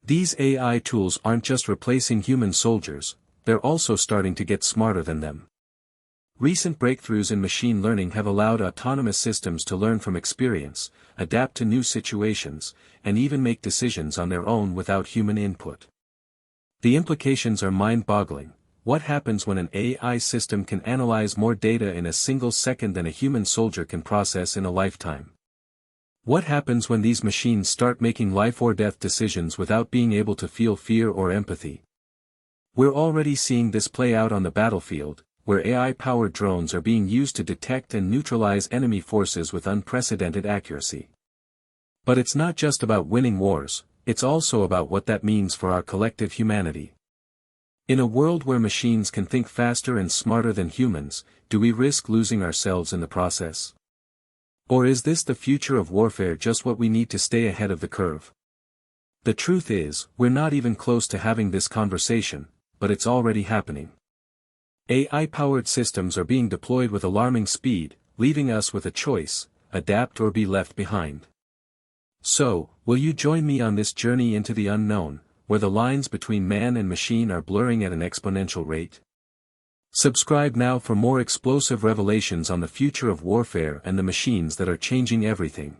These AI tools aren't just replacing human soldiers, they're also starting to get smarter than them. Recent breakthroughs in machine learning have allowed autonomous systems to learn from experience, adapt to new situations, and even make decisions on their own without human input. The implications are mind-boggling. What happens when an AI system can analyze more data in a single second than a human soldier can process in a lifetime? What happens when these machines start making life-or-death decisions without being able to feel fear or empathy? We're already seeing this play out on the battlefield, where AI-powered drones are being used to detect and neutralize enemy forces with unprecedented accuracy. But it's not just about winning wars, it's also about what that means for our collective humanity. In a world where machines can think faster and smarter than humans, do we risk losing ourselves in the process? Or is this the future of warfare, just what we need to stay ahead of the curve? The truth is, we're not even close to having this conversation, but it's already happening. AI-powered systems are being deployed with alarming speed, leaving us with a choice: adapt or be left behind. So, will you join me on this journey into the unknown, where the lines between man and machine are blurring at an exponential rate? Subscribe now for more explosive revelations on the future of warfare and the machines that are changing everything.